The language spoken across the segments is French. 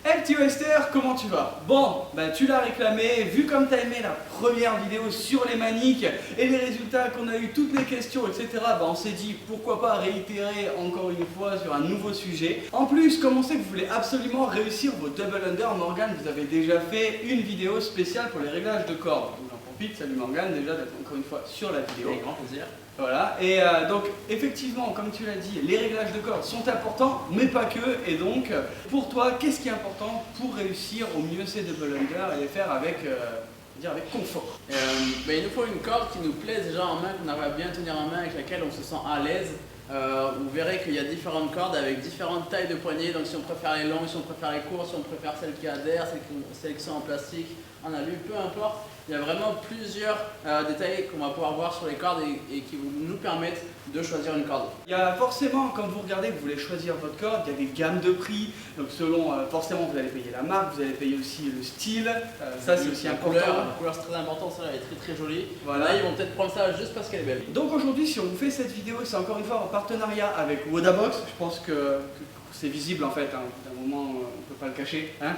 Hey petit Wester, comment tu vas? Bon, bah tu l'as réclamé, vu comme tu as aimé la première vidéo sur les maniques et les résultats qu'on a eu, toutes les questions, etc. Bah on s'est dit pourquoi pas réitérer encore une fois sur un nouveau sujet. En plus, comme on sait que vous voulez absolument réussir vos double under, Morgane, vous avez déjà fait une vidéo spéciale pour les réglages de cordes. Donc j'en profite, salut Morgane, déjà d'être encore une fois sur la vidéo. Avec grand plaisir. Voilà, et donc effectivement, comme tu l'as dit, les réglages de cordes sont importants, mais pas que. Et donc, pour toi, qu'est-ce qui est important pour réussir au mieux ces double under et les faire avec, avec confort? Il nous faut une corde qui nous plaise déjà en main, qu'on arrive à bien tenir en main, avec laquelle on se sent à l'aise. Vous verrez qu'il y a différentes cordes avec différentes tailles de poignées, donc si on préfère les longues, si on préfère les courtes, si on préfère celles qui adhèrent, celles qui sont en plastique, en alu, peu importe. Il y a vraiment plusieurs détails qu'on va pouvoir voir sur les cordes et qui nous permettent de choisir une corde. Il y a forcément, quand vous regardez, vous voulez choisir votre corde, il y a des gammes de prix, donc selon, forcément vous allez payer la marque, vous allez payer aussi le style, ça c'est aussi important. La couleur c'est très important, celle-là elle est très jolie. Voilà. Là ils vont peut-être prendre ça juste parce qu'elle est belle. Donc aujourd'hui, si on vous fait cette vidéo, c'est encore une fois en partenariat avec Wodabox. Je pense que c'est visible en fait, hein. D'un moment on ne peut pas le cacher. Hein.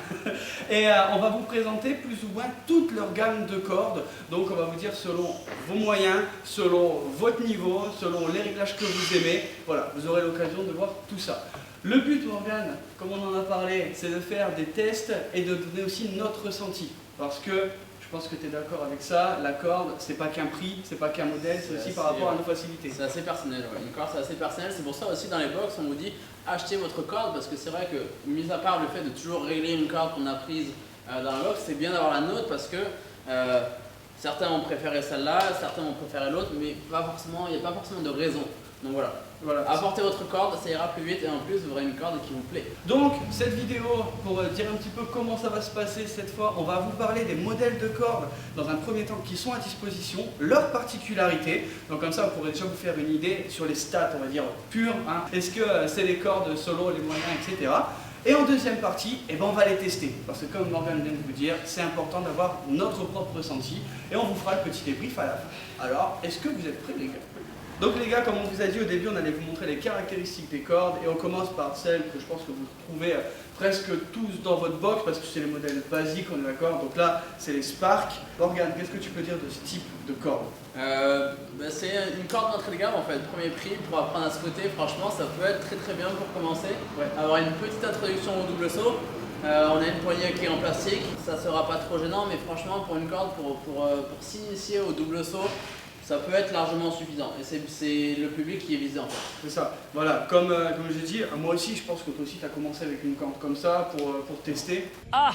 Et on va vous présenter plus ou moins toute leur gamme de cordes. Donc on va vous dire selon vos moyens, selon votre niveau, selon les réglages que vous aimez. Voilà, vous aurez l'occasion de voir tout ça. Le but, Morgane, comme on en a parlé, c'est de faire des tests et de donner aussi notre ressenti. Parce que je pense que tu es d'accord avec ça, la corde, c'est pas qu'un prix, c'est pas qu'un modèle, c'est aussi par rapport à nos facilités. C'est assez personnel, ouais. Une corde c'est assez personnel, c'est pour ça aussi dans les box on vous dit achetez votre corde parce que c'est vrai que, mis à part le fait de toujours régler une corde qu'on a prise dans la box, c'est bien d'avoir la nôtre parce que certains ont préféré celle-là, certains ont préféré l'autre, mais pas forcément, il n'y a pas forcément de raison. Donc voilà, apportez votre corde, ça ira plus vite et en plus vous aurez une corde qui vous plaît. Donc cette vidéo, pour dire un petit peu comment ça va se passer cette fois, on va vous parler des modèles de cordes dans un premier temps qui sont à disposition, leurs particularités. Donc comme ça vous pourrez déjà vous faire une idée sur les stats, on va dire pures. Hein. Est-ce que c'est les cordes solo, les moyens, etc. Et en deuxième partie, on va les tester. Parce que comme Morgane vient de vous dire, c'est important d'avoir notre propre ressenti. Et on vous fera le petit débrief à la fin. Alors, est-ce que vous êtes prêts les gars? Donc les gars, comme on vous a dit au début, on allait vous montrer les caractéristiques des cordes et on commence par celles que je pense que vous trouvez presque tous dans votre box parce que c'est les modèles basiques, on est d'accord. Donc là, c'est les Spark. Morgane, qu'est-ce que tu peux dire de ce type de corde? C'est une corde d'entrée de gamme en fait, premier prix pour apprendre à se côté, franchement ça peut être très bien pour commencer. Ouais. Avoir une petite introduction au double saut. On a une poignée qui est en plastique, ça sera pas trop gênant mais franchement pour une corde, pour s'initier au double saut, ça peut être largement suffisant et c'est le public qui est visé en fait. C'est ça, voilà, comme j'ai dit, moi aussi je pense que toi aussi tu as commencé avec une corde comme ça pour tester. Ah.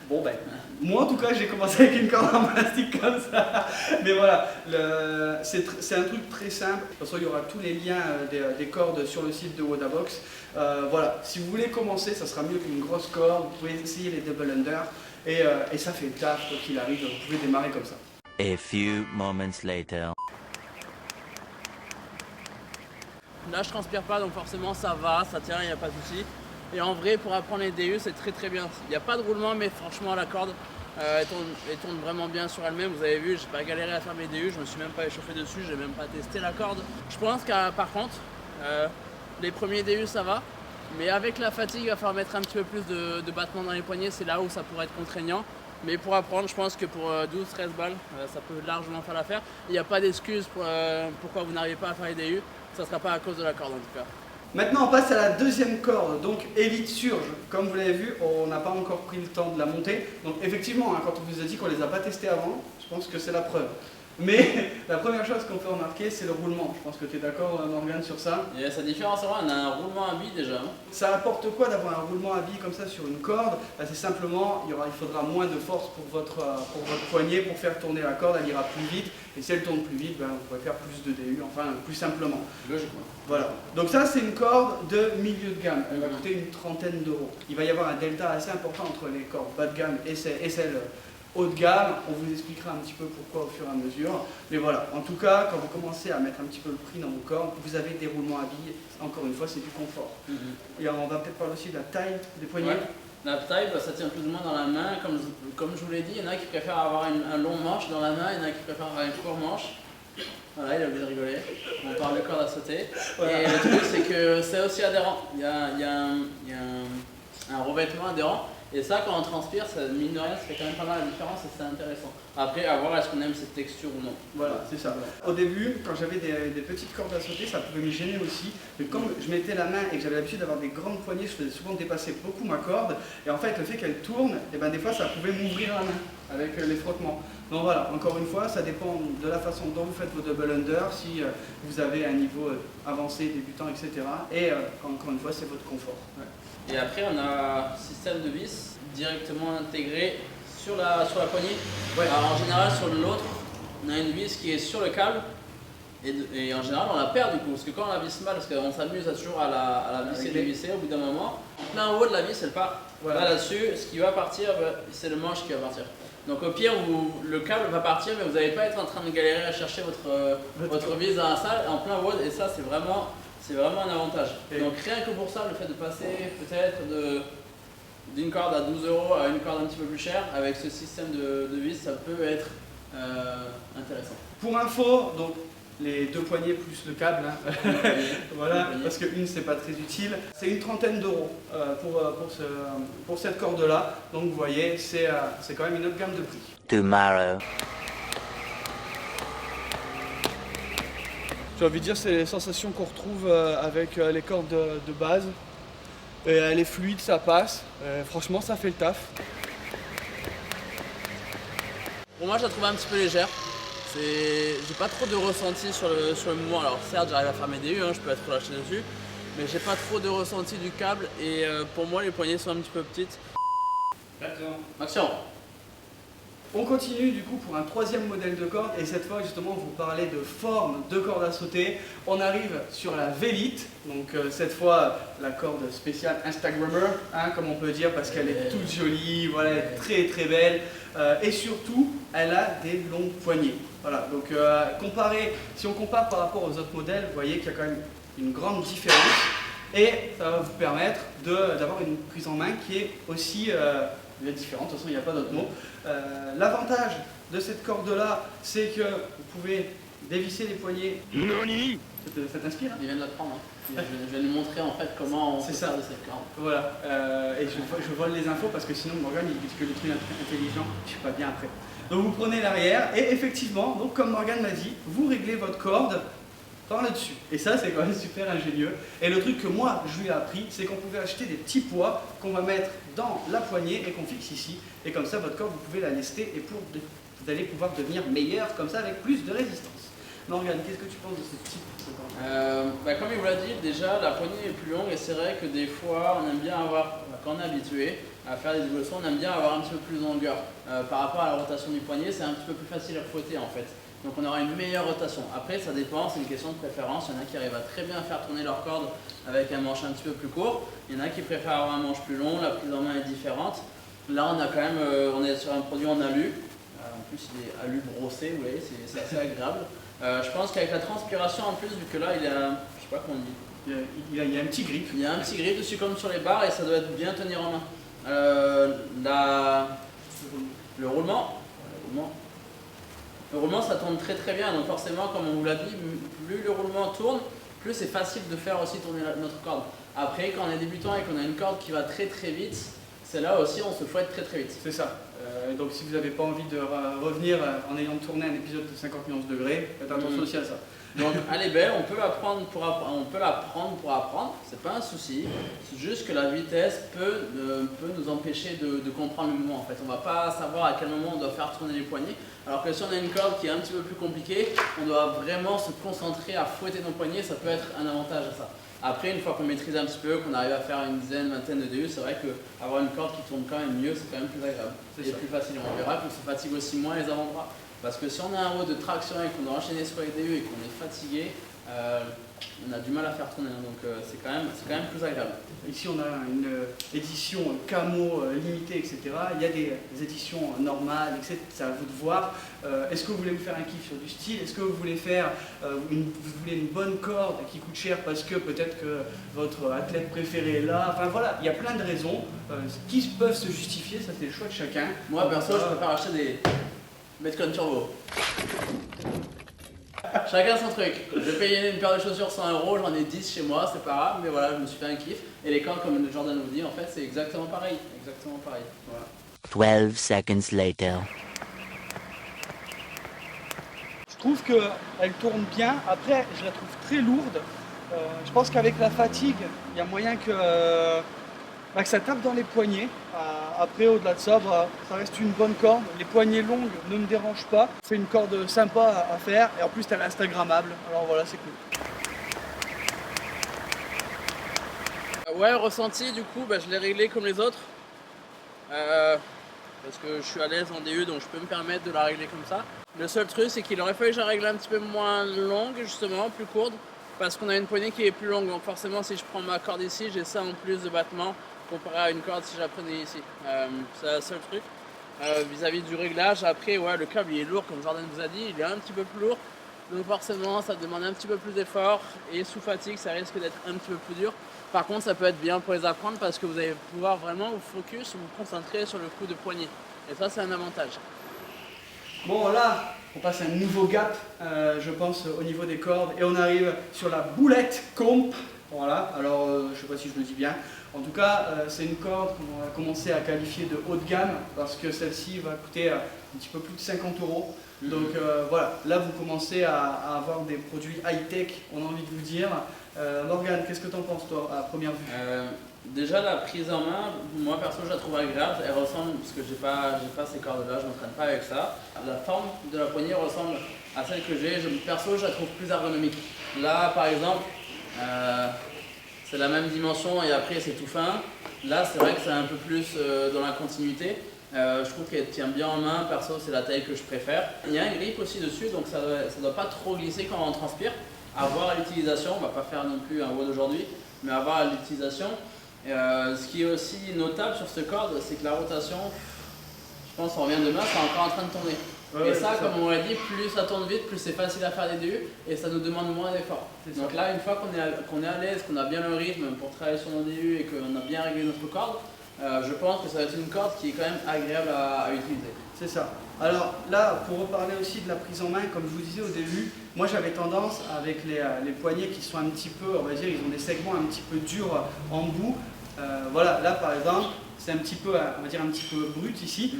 Bon ben, moi en tout cas j'ai commencé avec une corde en plastique comme ça. Mais voilà, c'est un truc très simple. De toute façon il y aura tous les liens des cordes sur le site de Wodabox. Voilà, si vous voulez commencer, ça sera mieux qu'une grosse corde, vous pouvez essayer les double under et ça fait le taf quoi qu'il arrive, vous pouvez démarrer comme ça. A few moments later. Là je transpire pas donc forcément ça va, ça tient, il n'y a pas de souci. Et en vrai pour apprendre les DU c'est très bien. Il n'y a pas de roulement mais franchement la corde elle tourne vraiment bien sur elle-même. Vous avez vu, j'ai pas galéré à faire mes DU, je me suis même pas échauffé dessus, j'ai même pas testé la corde. Je pense qu'à par contre les premiers DU ça va. Mais avec la fatigue, il va falloir mettre un petit peu plus de battements dans les poignets, c'est là où ça pourrait être contraignant. Mais pour apprendre, je pense que pour 12-13 balles, ça peut largement faire l'affaire. Il n'y a pas d'excuse pour pourquoi vous n'arrivez pas à faire les DU. Ça ne sera pas à cause de la corde en tout cas. Maintenant on passe à la deuxième corde, donc Elite Surge. Comme vous l'avez vu, on n'a pas encore pris le temps de la monter. Donc effectivement, hein, quand on vous a dit qu'on ne les a pas testés avant, je pense que c'est la preuve. Mais la première chose qu'on peut remarquer, c'est le roulement. Je pense que tu es d'accord, Morgane, sur ça. Et sa différence, on a un roulement à billes déjà. Ça apporte quoi d'avoir un roulement à billes comme ça sur une corde? C'est simplement, il faudra moins de force pour votre poignet pour faire tourner la corde, elle ira plus vite. Et si elle tourne plus vite, vous pourrez faire plus de DU, enfin plus simplement. Logiquement. Voilà. Donc ça, c'est une corde de milieu de gamme. Elle va coûter une trentaine d'euros. Il va y avoir un delta assez important entre les cordes bas de gamme et celles haut de gamme. On vous expliquera un petit peu pourquoi au fur et à mesure. Mais voilà, en tout cas, quand vous commencez à mettre un petit peu le prix dans vos cordes, vous avez des roulements à billes. Encore une fois, c'est du confort. Et on va peut-être parler aussi de la taille des poignets. Ouais. La taille, ça tient plus ou moins dans la main. Comme je vous l'ai dit, il y en a qui préfèrent avoir un long manche dans la main, il y en a qui préfèrent avoir une court manche. Voilà, il a oublié de rigoler. On parle de corde à sauter. Voilà. Et le truc, c'est que c'est aussi adhérent. Il y a un revêtement adhérent. Et ça, quand on transpire, ça, mine de rien, ça fait quand même pas mal la différence et c'est intéressant. Après, à voir est-ce qu'on aime cette texture ou non. Voilà, c'est ça. Au début, quand j'avais des petites cordes à sauter, ça pouvait me gêner aussi. Mais comme je mettais la main et que j'avais l'habitude d'avoir des grandes poignées, je faisais souvent dépasser beaucoup ma corde. Et en fait, le fait qu'elle tourne, et ben, des fois, ça pouvait m'ouvrir la main avec les frottements. Donc voilà, encore une fois, ça dépend de la façon dont vous faites vos double under, si vous avez un niveau avancé, débutant, etc. Et encore une fois, c'est votre confort. Ouais. Et après, on a un système de vis directement intégré sur la poignée. Ouais. Alors, en général, sur l'autre, on a une vis qui est sur le câble. Et en général, on la perd du coup. Parce que quand on la visse mal, parce qu'on s'amuse toujours à la visser, dévisser, au bout d'un moment, en plein haut de la vis, elle part. Voilà. Là-dessus, ce qui va partir, c'est le manche qui va partir. Donc au pire, le câble va partir, mais vous n'allez pas être en train de galérer à chercher votre vis dans la salle en plein WOD. Et ça, c'est vraiment un avantage. Et donc rien que pour ça, le fait de passer peut-être d'une corde à 12 € à une corde un petit peu plus chère, avec ce système de vis, ça peut être intéressant. Pour info, donc les 2 poignées plus le câble, hein. Voilà, parce qu'une c'est pas très utile. C'est une trentaine d'euros pour cette corde-là. Donc vous voyez, c'est quand même une autre gamme de prix. Tomorrow. J'ai envie de dire, c'est les sensations qu'on retrouve avec les cordes de base. Et elle est fluide, ça passe. Franchement, ça fait le taf. Pour moi, je la trouve un petit peu légère. J'ai pas trop de ressenti sur le mouvement. Alors certes, j'arrive à faire mes DU, hein, je peux être relâché dessus, mais j'ai pas trop de ressenti du câble et pour moi, les poignées sont un petit peu petites. D'accord. Action. On continue du coup pour un 3e modèle de corde et cette fois justement vous parlez de forme de corde à sauter. On arrive sur la Vélite, donc cette fois la corde spéciale Instagrammer, hein, comme on peut dire, parce qu'elle est toute jolie, voilà, elle est très très belle et surtout elle a des longues poignées. Voilà, donc si on compare par rapport aux autres modèles, vous voyez qu'il y a quand même une grande différence et ça va vous permettre d'avoir une prise en main qui est aussi différente, de toute façon il n'y a pas d'autre mot. L'avantage de cette corde-là, c'est que vous pouvez dévisser les poignets. Noni. Ça t'inspire, hein? Il vient de la prendre. Hein. Je vais lui montrer en fait comment on peut faire de cette corde. Voilà, et je vole les infos parce que sinon Morgane il dit que le truc intelligent, je suis pas bien après. Donc vous prenez l'arrière et effectivement, donc comme Morgane m'a dit, vous réglez votre corde par le dessus. Et ça c'est quand même super ingénieux. Et le truc que moi je lui ai appris, c'est qu'on pouvait acheter des petits poids qu'on va mettre dans la poignée et qu'on fixe ici. Et comme ça votre corde vous pouvez la lester et vous allez pouvoir devenir meilleur comme ça avec plus de résistance. Morgane, qu'est-ce que tu penses de ce type de corde? Comme il vous l'a dit, déjà la poignée est plus longue et c'est vrai que des fois on aime bien avoir, quand on est habitué à faire des double sauts, on aime bien avoir un petit peu plus de longueur. Par rapport à la rotation du poignet, c'est un petit peu plus facile à fouetter en fait. Donc on aura une meilleure rotation. Après ça dépend, c'est une question de préférence. Il y en a qui arrivent à très bien faire tourner leur corde avec un manche un petit peu plus court. Il y en a qui préfèrent avoir un manche plus long, la prise en main est différente. Là on a quand même, on est sur un produit en alu. En plus il est alu brossé, vous voyez, c'est assez agréable. Je pense qu'avec la transpiration en plus, vu que là il y a, je sais pas comment on dit. Il y a un petit grip. Il y a un petit grip dessus comme sur les barres et ça doit être bien tenir en main. Le roulement, ça tourne très très bien, donc forcément comme on vous l'a dit, plus le roulement tourne, plus c'est facile de faire aussi tourner notre corde. Après quand on est débutant et qu'on a une corde qui va très très vite, c'est là aussi on se fouette très très vite. C'est ça. Donc si vous n'avez pas envie de revenir en ayant tourné un épisode de 50 millions de degrés, faites attention aussi à ça. Donc elle est belle, on peut la prendre pour apprendre, c'est pas un souci. C'est juste que la vitesse peut nous empêcher de comprendre le mouvement. En fait, on va pas savoir à quel moment on doit faire tourner les poignets. Alors que si on a une corde qui est un petit peu plus compliquée, on doit vraiment se concentrer à fouetter nos poignets, ça peut être un avantage à ça. Après, une fois qu'on maîtrise un petit peu, qu'on arrive à faire une dizaine, vingtaine de DU, c'est vrai qu'avoir une corde qui tourne quand même mieux, c'est quand même plus agréable. C'est plus facile. On verra qu'on se fatigue aussi moins les avant-bras. Parce que si on a un haut de traction et qu'on doit enchaîner sur les DU et qu'on est fatigué, on a du mal à faire tourner. Donc c'est quand même plus agréable. Ici on a une édition camo limitée, etc. Il y a des éditions normales, etc. C'est à vous de voir. Est-ce que vous voulez vous faire un kiff sur du style? Est-ce que vous voulez vous voulez une bonne corde qui coûte cher parce que peut-être que votre athlète préféré est là? Enfin voilà, il y a plein de raisons qui peuvent se justifier, ça c'est le choix de chacun. Moi perso, je préfère acheter des Metcon Turbo. Chacun son truc. Je payais une paire de chaussures 100 €, j'en ai 10 chez moi, c'est pas grave, mais voilà, je me suis fait un kiff. Et les cordes, comme Jordan vous dit, en fait, c'est exactement pareil. Exactement pareil. Voilà. 12 seconds later. Je trouve qu'elle tourne bien. Après, je la trouve très lourde. Je pense qu'avec la fatigue, il y a moyen que ça tape dans les poignets. Après, au-delà de ça, ça reste une bonne corde. Les poignées longues ne me dérangent pas. C'est une corde sympa à faire et en plus, elle est instagrammable. Alors voilà, c'est cool. Ouais, ressenti, du coup, je l'ai réglé comme les autres. Parce que je suis à l'aise en DU, donc je peux me permettre de la régler comme ça. Le seul truc, c'est qu'il aurait fallu que je la règle un petit peu moins longue, justement, plus courte, parce qu'on a une poignée qui est plus longue. Donc forcément, si je prends ma corde ici, j'ai ça en plus de battement comparé à une corde si je la prenais ici. C'est le seul truc. Vis-à-vis du réglage, après, ouais, le câble il est lourd, comme Jordan vous a dit, il est un petit peu plus lourd. Donc forcément, ça demande un petit peu plus d'effort et sous fatigue, ça risque d'être un petit peu plus dur. Par contre, ça peut être bien pour les apprendre parce que vous allez pouvoir vraiment vous focus, vous concentrer sur le coup de poignet. Et ça, c'est un avantage. Bon, là, on passe à un nouveau gap, je pense, au niveau des cordes. Et on arrive sur la boulette comp. Voilà, alors je ne sais pas si je le dis bien. En tout cas, c'est une corde qu'on va commencer à qualifier de haut de gamme parce que celle-ci va coûter un petit peu plus de 50 €. Donc voilà, là vous commencez à avoir des produits high-tech, on a envie de vous dire. Morgane, qu'est-ce que tu en penses toi à première vue? Déjà la prise en main, moi perso je la trouve agréable, elle ressemble, parce que j'ai pas ces cordes là, je m'entraîne pas avec ça. La forme de la poignée ressemble à celle que j'ai, perso je la trouve plus ergonomique. Là par exemple, c'est la même dimension et après c'est tout fin. Là c'est vrai que c'est un peu plus dans la continuité. Je trouve qu'elle tient bien en main, perso c'est la taille que je préfère. Il y a un grip aussi dessus, donc ça doit pas trop glisser quand on transpire. À voir à l'utilisation, on va pas faire non plus un WOD aujourd'hui, mais à voir à l'utilisation. Ce qui est aussi notable sur cette corde, c'est que la rotation, je pense on revient demain, c'est encore en train de tourner. Et ça, comme on l'a dit, plus ça tourne vite, plus c'est facile à faire des DU et ça nous demande moins d'efforts. Donc là, une fois qu'on est à l'aise, qu'on a bien le rythme pour travailler sur nos DU et qu'on a bien réglé notre corde, je pense que ça va être une corde qui est quand même agréable à utiliser. C'est ça. Alors là, pour reparler aussi de la prise en main, comme je vous disais au début, moi j'avais tendance avec les poignets qui sont un petit peu, on va dire, ils ont des segments un petit peu durs en bout. Voilà, là par exemple, c'est un petit peu, on va dire un petit peu brut ici.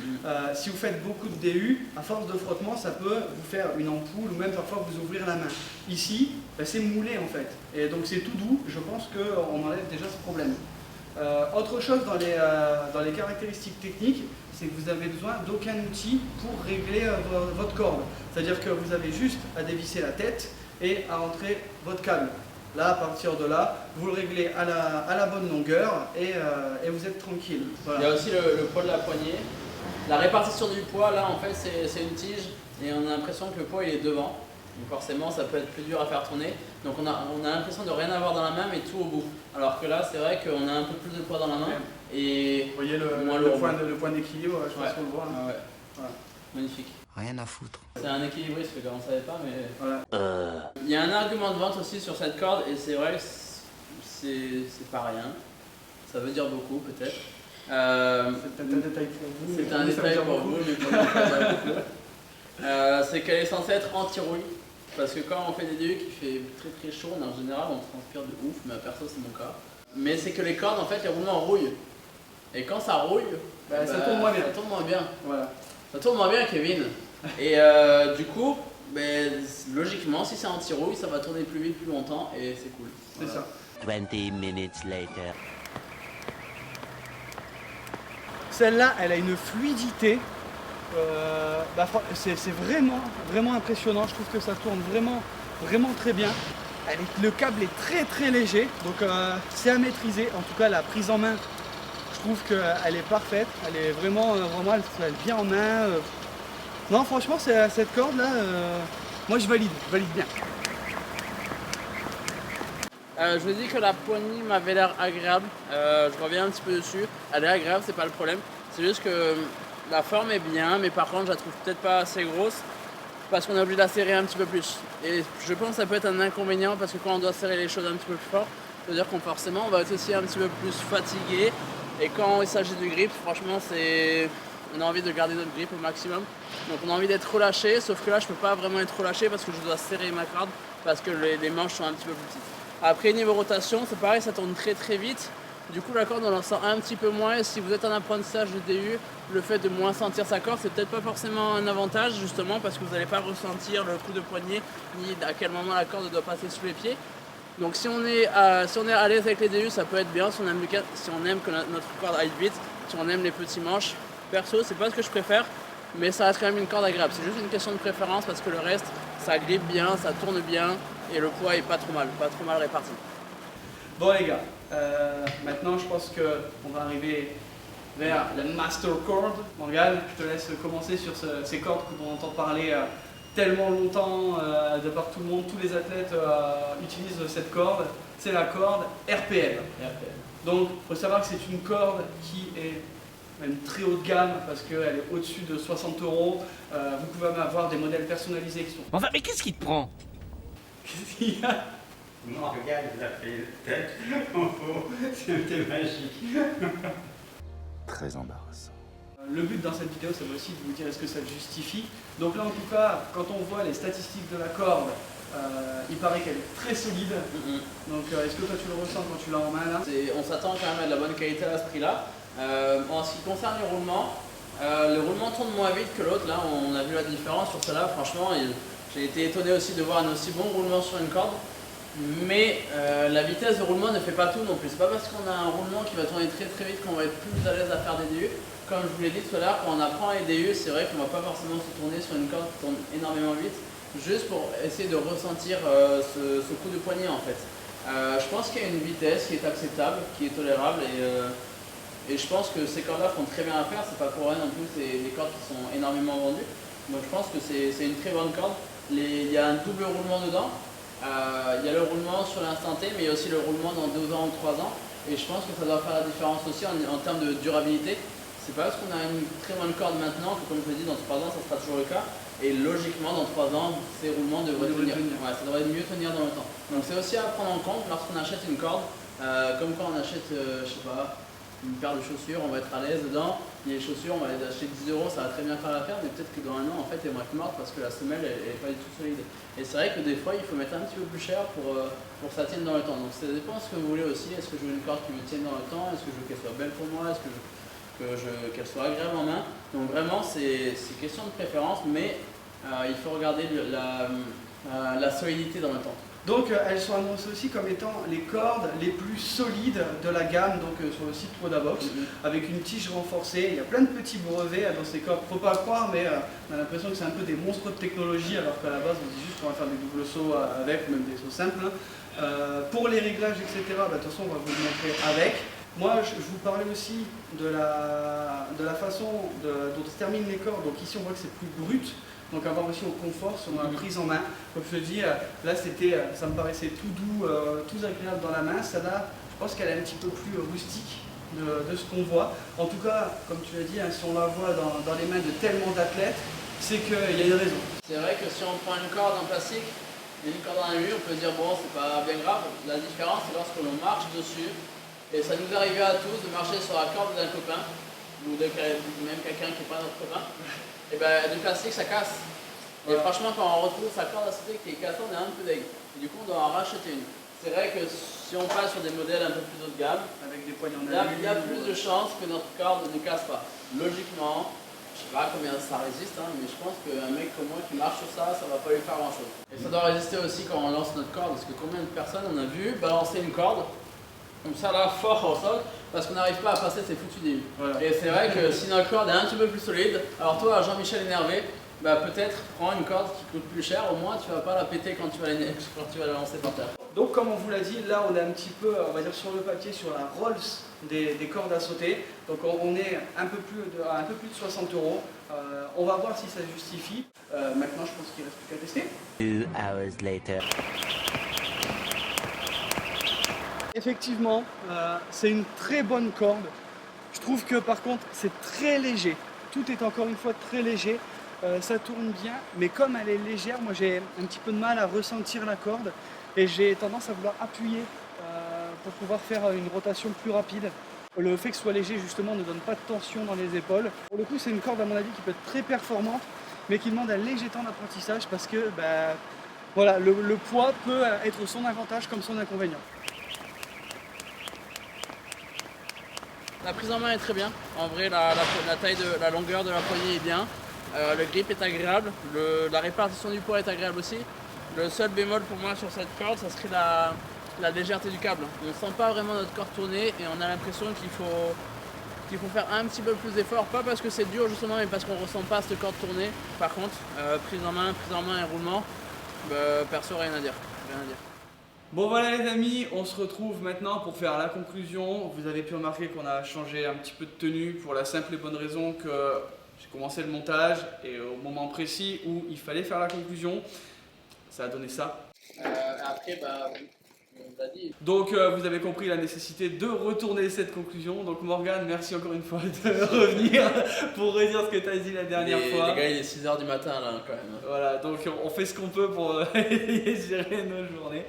Si vous faites beaucoup de DU, à force de frottement, ça peut vous faire une ampoule ou même parfois vous ouvrir la main. Ici, c'est moulé en fait. Et donc c'est tout doux, je pense qu'on enlève déjà ce problème. Autre chose dans les caractéristiques techniques, c'est que vous avez besoin d'aucun outil pour régler votre corde. C'est-à-dire que vous avez juste à dévisser la tête et à entrer votre câble. Là, à partir de là, vous le réglez à la bonne longueur et vous êtes tranquille. Voilà. Il y a aussi le poids de la poignée. La répartition du poids, là, en fait, c'est une tige et on a l'impression que le poids il est devant. Donc forcément, ça peut être plus dur à faire tourner. Donc on a l'impression de rien avoir dans la main, mais tout au bout. Alors que là, c'est vrai qu'on a un peu plus de poids dans la main. Et vous voyez le point d'équilibre, je pense qu'on le voit. Hein. Ouais. Voilà. Magnifique. Rien à foutre. C'est un équilibriste, que on ne savait pas, mais... Voilà. Il y a un argument de vente aussi sur cette corde, et c'est vrai que c'est pas rien. Ça veut dire beaucoup, peut-être. C'est un détail pour vous. C'est un détail pour vous, mais pour nous, ça veut dire beaucoup. C'est qu'elle est censée être anti-rouille. Parce que quand on fait des DU qui fait très très chaud, en général on transpire de ouf, mais perso c'est mon cas. Mais c'est que les cordes en fait les roulements rouillent. Et quand ça rouille, ça tourne moins bien. Ça tourne moins bien. Voilà. Ça tourne moins bien, Kevin. Et du coup, logiquement si c'est anti-rouille, ça va tourner plus vite, plus longtemps et c'est cool. C'est ça. 20 minutes later. Celle-là, elle a une fluidité. C'est vraiment impressionnant. Je trouve que ça tourne vraiment très bien. Le câble est très très léger, donc c'est à maîtriser. En tout cas, la prise en main, je trouve qu'elle est parfaite. Elle est vraiment elle vient en main. Non, franchement, cette corde là, moi je valide bien. Je vous ai dit que la poignée m'avait l'air agréable. Je reviens un petit peu dessus. Elle est agréable, c'est pas le problème. C'est juste que la forme est bien, mais par contre, je la trouve peut-être pas assez grosse parce qu'on est obligé de la serrer un petit peu plus. Et je pense que ça peut être un inconvénient parce que quand on doit serrer les choses un petit peu plus fort, ça veut dire qu'on forcément on va être aussi un petit peu plus fatigué. Et quand il s'agit du grip, franchement, c'est on a envie de garder notre grip au maximum. Donc on a envie d'être relâché, sauf que là je peux pas vraiment être relâché parce que je dois serrer ma corde parce que les manches sont un petit peu plus petites. Après niveau rotation, c'est pareil, ça tourne très très vite. Du coup la corde on la sent un petit peu moins. Et si vous êtes en apprentissage de DU, le fait de moins sentir sa corde, c'est peut-être pas forcément un avantage justement parce que vous n'allez pas ressentir le coup de poignet ni à quel moment la corde doit passer sous les pieds. Donc si on est à l'aise avec les DU, ça peut être bien si on aime que notre corde aille vite, si on aime les petits manches. Perso, c'est pas ce que je préfère, mais ça reste quand même une corde agréable. C'est juste une question de préférence parce que le reste, ça grippe bien, ça tourne bien et le poids est pas trop mal réparti. Bon les gars, maintenant je pense qu'on va arriver vers la master chord. Morgane, je te laisse commencer sur ces cordes dont on entend parler tellement longtemps de par tout le monde. Tous les athlètes utilisent cette corde. C'est la corde RPM. Donc il faut savoir que c'est une corde qui est même très haut de gamme parce qu'elle est au-dessus de 60 €. Vous pouvez même avoir des modèles personnalisés qui sont... Enfin, mais qu'est-ce qui te prend? Qu'est-ce qu'il y a? Non, regarde, il a fait une tête. C'était magique. Très embarrassant. Le but dans cette vidéo, c'est aussi de vous dire est-ce que ça le justifie. Donc là, en tout cas, quand on voit les statistiques de la corde, il paraît qu'elle est très solide. Donc est-ce que toi tu le ressens quand tu l'as en main là? On s'attend quand même à de la bonne qualité à ce prix-là. En ce qui concerne le roulement tourne moins vite que l'autre. Là, on a vu la différence sur celle-là. Franchement, j'ai été étonné aussi de voir un aussi bon roulement sur une corde. Mais la vitesse de roulement ne fait pas tout non plus. C'est pas parce qu'on a un roulement qui va tourner très très vite qu'on va être plus à l'aise à faire des DU. Comme je vous l'ai dit tout à l'heure, quand on apprend les DU, c'est vrai qu'on va pas forcément se tourner sur une corde qui tourne énormément vite, juste pour essayer de ressentir ce coup de poignet en fait. Je pense qu'il y a une vitesse qui est acceptable, qui est tolérable et je pense que ces cordes-là font très bien à faire. C'est pas pour rien non plus, c'est des cordes qui sont énormément vendues. Donc je pense que c'est une très bonne corde. Il y a un double roulement dedans. Il y a le roulement sur l'instant T, mais il y a aussi le roulement dans 2 ans ou 3 ans. Et je pense que ça doit faire la différence aussi en termes de durabilité. C'est pas parce qu'on a une très bonne corde maintenant que, comme je l'ai dit, dans 3 ans, ça sera toujours le cas. Et logiquement, dans 3 ans, ces roulements devraient tenir. Ouais, ça devrait mieux tenir dans le temps. Donc c'est aussi à prendre en compte lorsqu'on achète une corde. Comme quand on achète, je sais pas, une paire de chaussures, on va être à l'aise dedans. Les chaussures, on va les acheter 10 €, ça va très bien faire l'affaire, mais peut-être que dans un an, en fait, elles vont être mortes parce que la semelle, elle n'est pas du tout solide. Et c'est vrai que des fois, il faut mettre un petit peu plus cher pour que ça tienne dans le temps. Donc ça dépend de ce que vous voulez aussi. Est-ce que je veux une corde qui me tienne dans le temps? Est-ce que je veux qu'elle soit belle pour moi? Est-ce que qu'elle soit agréable en main? Donc vraiment, c'est question de préférence, mais il faut regarder la solidité dans le temps. Donc elles sont annoncées aussi comme étant les cordes les plus solides de la gamme donc, sur le site Rodabox, avec une tige renforcée. Il y a plein de petits brevets dans ces cordes. Faut pas croire, mais on a l'impression que c'est un peu des monstres de technologie, alors qu'à la base on dit juste qu'on va faire des doubles sauts avec, ou même des sauts simples. Pour les réglages, etc., de toute façon on va vous le montrer avec. Moi je vous parlais aussi de la façon dont se terminent les cordes. Donc ici on voit que c'est plus brut. Donc avoir aussi au confort sur la prise en main. Comme je te dis, là ça me paraissait tout doux, tout agréable dans la main. Celle-là, je pense qu'elle est un petit peu plus rustique de ce qu'on voit. En tout cas, comme tu l'as dit, si on la voit dans les mains de tellement d'athlètes, c'est qu'il y a une raison. C'est vrai que si on prend une corde en plastique et une corde en alu, on peut se dire bon, c'est pas bien grave. La différence, c'est lorsque l'on marche dessus. Et ça nous arrivait à tous de marcher sur la corde d'un copain, ou de même quelqu'un qui n'est pas notre copain. Et bien du plastique ça casse. Et franchement quand on retrouve sa corde à sauter qui est cassée, on est un peu deg. Et du coup on doit en racheter une. C'est vrai que si on passe sur des modèles un peu plus haut de gamme, Avec des poignées en il y a plus de chances que notre corde ne casse pas. Logiquement, je sais pas combien ça résiste, mais je pense qu'un mec comme moi qui marche sur ça, ça va pas lui faire grand chose. Et ça doit résister aussi quand on lance notre corde, parce que combien de personnes on a vu balancer une corde comme ça là fort au sol parce qu'on n'arrive pas à passer ces foutus DU. Voilà. Et c'est vrai que si notre corde est un petit peu plus solide, alors toi Jean-Michel énervé, bah peut-être prends une corde qui coûte plus cher, au moins tu vas pas la péter quand tu vas la lancer par terre. Donc comme on vous l'a dit, là on est un petit peu, on va dire sur le papier, sur la Rolls des cordes à sauter. Donc on est un peu plus de 60 €. On va voir si ça justifie. Maintenant je pense qu'il ne reste plus qu'à tester. 2 hours later. Effectivement, c'est une très bonne corde. Je trouve que par contre c'est très léger. Tout est encore une fois très léger. Ça tourne bien, mais comme elle est légère, moi j'ai un petit peu de mal à ressentir la corde et j'ai tendance à vouloir appuyer pour pouvoir faire une rotation plus rapide. Le fait que ce soit léger justement ne donne pas de tension dans les épaules. Pour le coup c'est une corde à mon avis qui peut être très performante mais qui demande un léger temps d'apprentissage parce que voilà, le poids peut être son avantage comme son inconvénient. La prise en main est très bien. En vrai, la taille de la longueur de la poignée est bien. Le grip est agréable. La répartition du poids est agréable aussi. Le seul bémol pour moi sur cette corde, ça serait la légèreté du câble. On ne sent pas vraiment notre corde tourner et on a l'impression qu'il faut faire un petit peu plus d'effort. Pas parce que c'est dur justement, mais parce qu'on ne ressent pas cette corde tourner. Par contre, prise en main et roulement, perso, rien à dire. Bon voilà les amis, on se retrouve maintenant pour faire la conclusion. Vous avez pu remarquer qu'on a changé un petit peu de tenue pour la simple et bonne raison que j'ai commencé le montage et au moment précis où il fallait faire la conclusion, ça a donné ça. Après, on l'a dit. Donc vous avez compris la nécessité de retourner cette conclusion. Donc Morgane, merci encore une fois de revenir pour redire ce que tu as dit la dernière fois. Les gars, il est 6 h du matin là quand même. Voilà, donc on fait ce qu'on peut pour gérer nos journées.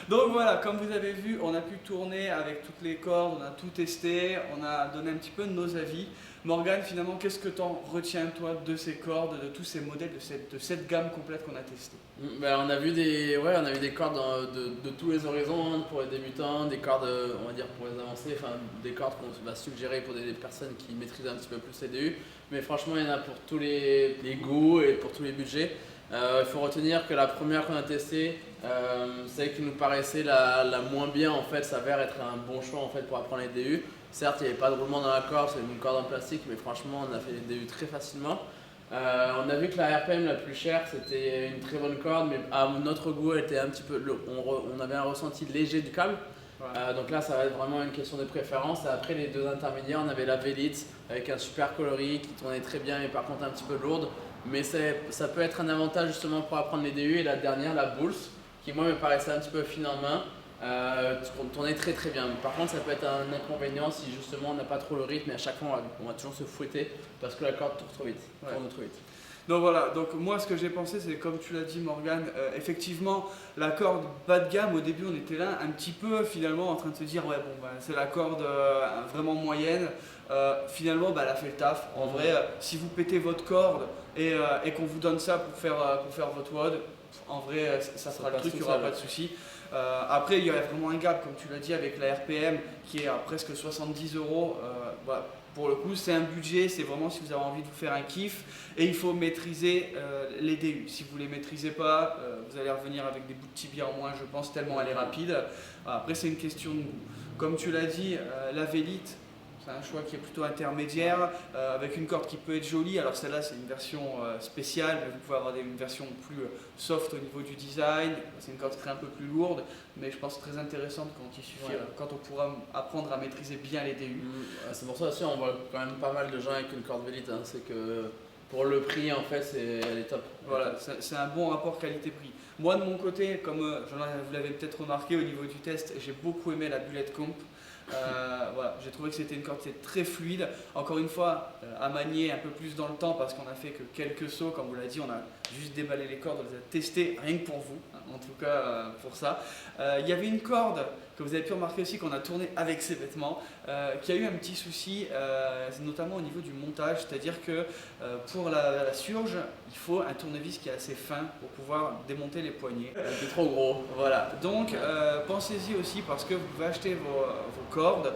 Donc voilà, comme vous avez vu, on a pu tourner avec toutes les cordes, on a tout testé, on a donné un petit peu de nos avis. Morgane, finalement, qu'est-ce que tu en retiens toi de ces cordes, de tous ces modèles, de cette gamme complète qu'on a testée? On a vu des cordes de tous les horizons, hein, pour les débutants, des cordes on va dire pour les avancés, enfin des cordes qu'on va suggérer pour des personnes qui maîtrisent un petit peu plus les DU. Mais franchement, il y en a pour tous les goûts et pour tous les budgets. Il faut retenir que la première qu'on a testée, celle qui nous paraissait la moins bien en fait, s'avère être un bon choix en fait pour apprendre les DU. Certes, il n'y avait pas de roulement dans la corde, c'est une corde en plastique, mais franchement, on a fait les DU très facilement. On a vu que la RPM la plus chère, c'était une très bonne corde, mais à notre goût, elle était un petit peu, on avait un ressenti léger du câble. Ouais. Donc là, ça va être vraiment une question de préférence. Et après, les deux intermédiaires, on avait la Velite avec un super coloris qui tournait très bien, mais par contre un petit peu lourde. Mais ça peut être un avantage justement pour apprendre les DU. Et la dernière, la Bulls, qui moi me paraissait un petit peu fine en main, tournait très très bien. Par contre, ça peut être un inconvénient si justement on n'a pas trop le rythme et à chaque fois on va toujours se fouetter parce que la corde tourne trop vite. Ouais. Donc voilà, donc moi ce que j'ai pensé c'est comme tu l'as dit Morgane, effectivement la corde bas de gamme au début on était là un petit peu finalement en train de se dire ouais bon c'est la corde vraiment moyenne, finalement elle a fait le taf. En vrai si vous pétez votre corde et qu'on vous donne ça pour faire votre WOD, en vrai ça sera le truc, il n'y aura pas de souci. Après il y a vraiment un gap comme tu l'as dit avec la RPM qui est à presque 70 €. Voilà. Pour le coup, c'est un budget, c'est vraiment si vous avez envie de vous faire un kiff et il faut maîtriser les DU. Si vous ne les maîtrisez pas, vous allez revenir avec des bouts de tibia en moins, je pense, tellement elle est rapide. Après, c'est une question de goût. Comme tu l'as dit, la Velite, c'est un choix qui est plutôt intermédiaire, avec une corde qui peut être jolie. Alors celle-là, c'est une version spéciale, mais vous pouvez avoir une version plus soft au niveau du design. C'est une corde qui serait un peu plus lourde, mais je pense très intéressante quand on pourra apprendre à maîtriser bien les DU. C'est pour ça aussi, on voit quand même pas mal de gens avec une corde Velite. Hein. C'est que pour le prix, en fait, elle est top. Voilà, c'est un bon rapport qualité-prix. Moi, de mon côté, comme vous l'avez peut-être remarqué au niveau du test, j'ai beaucoup aimé la Bullet Comp. Voilà, j'ai trouvé que c'était une corde qui était très fluide, encore une fois à manier un peu plus dans le temps parce qu'on a fait que quelques sauts, comme vous l'avez dit, on a juste déballé les cordes, on les a testées rien que pour vous, en tout cas pour ça. Il y avait une corde que vous avez pu remarquer aussi qu'on a tourné avec ses vêtements, qui a eu un petit souci, notamment au niveau du montage, c'est-à-dire que pour la surge, il faut un tournevis qui est assez fin pour pouvoir démonter les poignets. C'est trop gros. Voilà, donc pensez-y aussi parce que vous pouvez acheter vos cordes.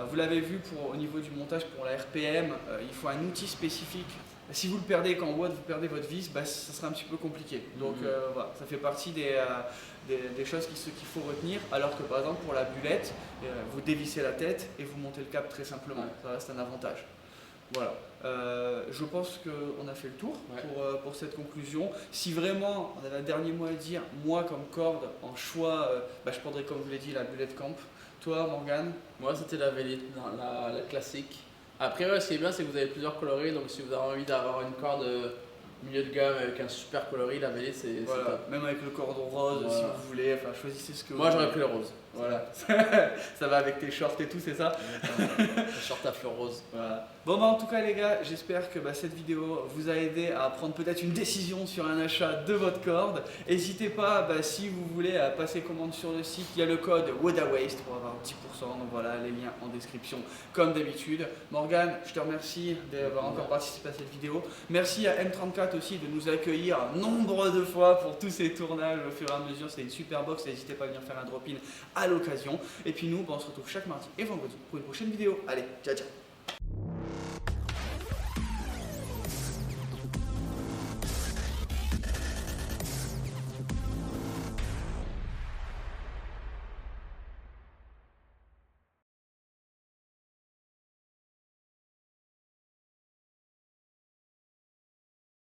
Vous l'avez vu au niveau du montage pour la RPM, il faut un outil spécifique. Si vous le perdez quand WOD, vous perdez votre vis, ça sera un petit peu compliqué. Donc voilà, ça fait partie des choses qu'il faut retenir. Alors que par exemple pour la bulette, vous dévissez la tête et vous montez le câble très simplement. Ça reste un avantage. Voilà, je pense qu'on a fait le tour pour cette conclusion. Si vraiment on avait un dernier mot à dire, moi comme corde en choix, je prendrais comme je vous l'ai dit la Bullet Camp. Toi Morgane? Moi c'était la Velite, la classique. Après ce qui est bien c'est que vous avez plusieurs coloris, donc si vous avez envie d'avoir une corde milieu de gamme avec un super coloris, la Vélez c'est Voilà, top. même avec le cordon rose si vous voulez, enfin choisissez ce que Moi vous j'aurais voulez. pris le rose. Voilà, ça va avec tes shorts et tout, c'est ça? Le short à fleurs roses. Voilà. Bon bah en tout cas les gars, j'espère que cette vidéo vous a aidé à prendre peut-être une décision sur un achat de votre corde. N'hésitez pas, si vous voulez passer commande sur le site, il y a le code WODAWASTE pour avoir 10%, donc voilà les liens en description comme d'habitude. Morgane, je te remercie d'avoir encore participé à cette vidéo. Merci à M34 aussi de nous accueillir nombre de fois pour tous ces tournages au fur et à mesure, c'est une super box, n'hésitez pas à venir faire un drop-in à l'occasion. Et puis nous, on se retrouve chaque mardi et vendredi pour une prochaine vidéo. Allez, ciao ciao.